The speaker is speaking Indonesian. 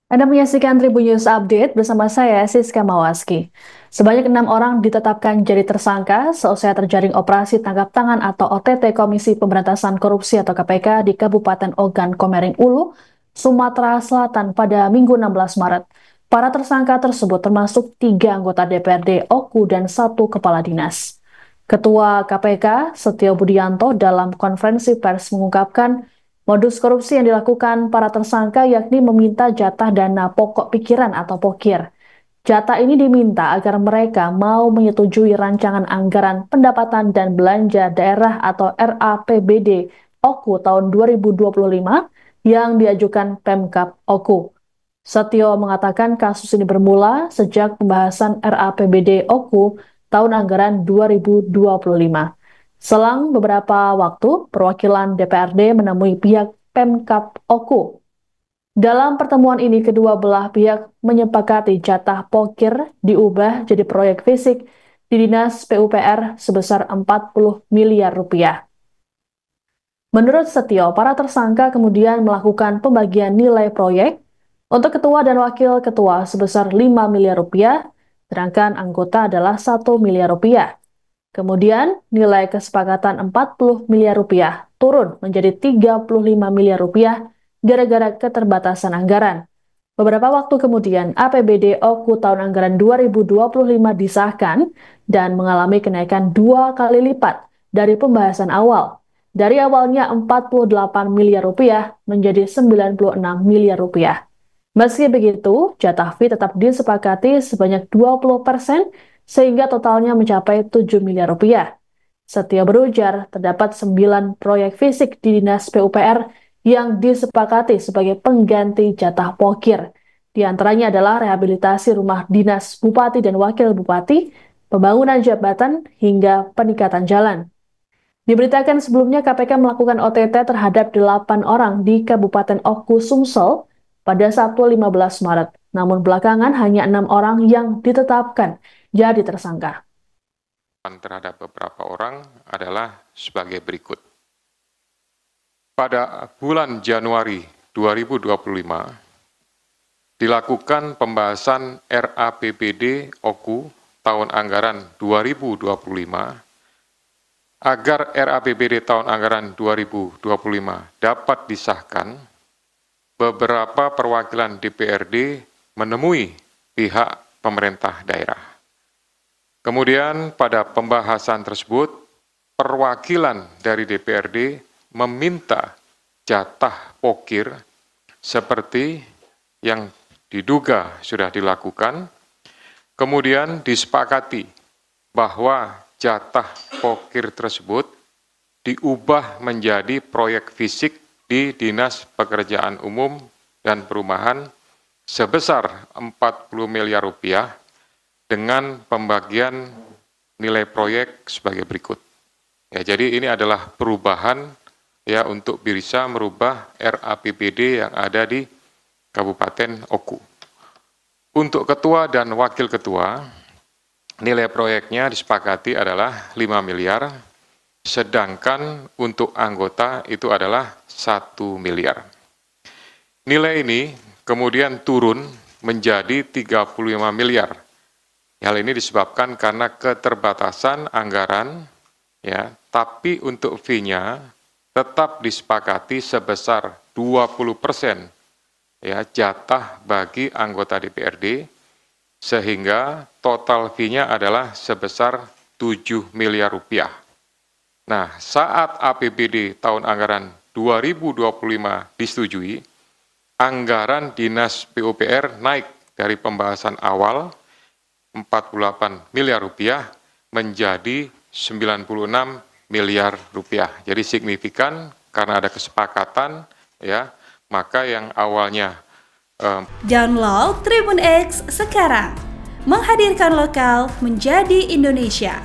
Anda menyaksikan Tribun News Update bersama saya, Siska Mawaski. Sebanyak 6 orang ditetapkan jadi tersangka seusai terjaring operasi tangkap tangan atau OTT Komisi Pemberantasan Korupsi atau KPK di Kabupaten Ogan Komering Ulu, Sumatera Selatan pada Minggu 16 Maret. Para tersangka tersebut termasuk 3 anggota DPRD OKU dan 1 kepala dinas. Ketua KPK, Setio Budianto, dalam konferensi pers mengungkapkan modus korupsi yang dilakukan para tersangka yakni meminta jatah dana pokok pikiran atau pokir. Jatah ini diminta agar mereka mau menyetujui rancangan anggaran pendapatan dan belanja daerah atau RAPBD OKU tahun 2025 yang diajukan Pemkab OKU. Setio mengatakan kasus ini bermula sejak pembahasan RAPBD OKU tahun anggaran 2025. Selang beberapa waktu, perwakilan DPRD menemui pihak Pemkab OKU. Dalam pertemuan ini, kedua belah pihak menyepakati jatah pokir diubah jadi proyek fisik di Dinas PUPR sebesar 40 miliar rupiah. Menurut Setio, para tersangka kemudian melakukan pembagian nilai proyek untuk ketua dan wakil ketua sebesar 5 miliar rupiah, sedangkan anggota adalah 1 miliar rupiah. Kemudian, nilai kesepakatan 40 miliar rupiah turun menjadi 35 miliar rupiah gara-gara keterbatasan anggaran. Beberapa waktu kemudian, APBD OKU tahun anggaran 2025 disahkan dan mengalami kenaikan 2 kali lipat dari pembahasan awal. Dari awalnya 48 miliar rupiah menjadi 96 miliar rupiah. Meski begitu, jatah fee tetap disepakati sebanyak 20% sehingga totalnya mencapai 7 miliar rupiah. Setia berujar, terdapat 9 proyek fisik di Dinas PUPR yang disepakati sebagai pengganti jatah pokir. Di antaranya adalah rehabilitasi rumah dinas bupati dan wakil bupati, pembangunan jabatan, hingga peningkatan jalan. Diberitakan sebelumnya KPK melakukan OTT terhadap 8 orang di Kabupaten Oku Sumsel pada Sabtu 15 Maret. Namun belakangan hanya 6 orang yang ditetapkan jadi tersangka. Terhadap beberapa orang adalah sebagai berikut. Pada bulan Januari 2025, dilakukan pembahasan RAPBD OKU tahun anggaran 2025 agar RAPBD tahun anggaran 2025 dapat disahkan. Beberapa perwakilan DPRD menemui pihak pemerintah daerah. Kemudian pada pembahasan tersebut, perwakilan dari DPRD meminta jatah pokir seperti yang diduga sudah dilakukan, kemudian disepakati bahwa jatah pokir tersebut diubah menjadi proyek fisik di Dinas Pekerjaan Umum dan Perumahan sebesar 40 miliar rupiah dengan pembagian nilai proyek sebagai berikut. Ya, jadi ini adalah perubahan ya untuk bisa merubah RAPBD yang ada di Kabupaten Oku. Untuk ketua dan wakil ketua, nilai proyeknya disepakati adalah 5 miliar, sedangkan untuk anggota itu adalah 1 miliar. Nilai ini kemudian turun menjadi 35 miliar. Hal ini disebabkan karena keterbatasan anggaran, ya, tapi untuk fee-nya tetap disepakati sebesar 20% ya, jatah bagi anggota DPRD, sehingga total fee-nya adalah sebesar 7 miliar rupiah. Nah, saat APBD tahun anggaran 2025 disetujui, anggaran Dinas PUPR naik dari pembahasan awal 48 miliar rupiah menjadi 96 miliar rupiah. Jadi signifikan karena ada kesepakatan ya, maka yang awalnya Download Tribun X sekarang, menghadirkan lokal menjadi Indonesia.